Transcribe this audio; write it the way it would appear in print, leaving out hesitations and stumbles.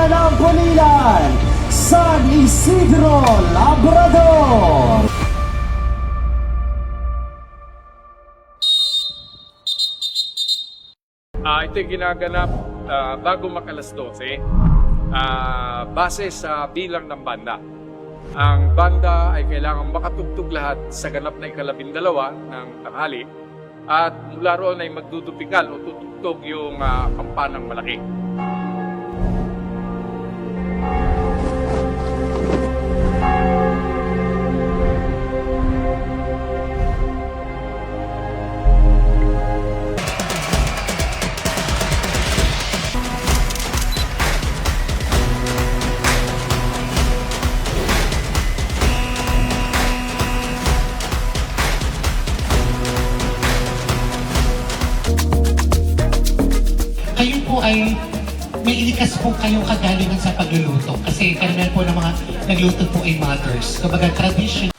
Banda ng Pulilan, San Isidro Labrador. Ito'y ginaganap bago makalas 12, base sa bilang ng banda. Ang banda ay kailangan makatugtog lahat sa ganap na ika-12 ng tanghali at mula roon ay magdudupikal o tutugtog yung kampanang malaki. Kayo po ay may ilikas po kayong kagalingan sa pagluluto kasi karamihan po ng mga nagluto po ay mothers. Kumbaga tradition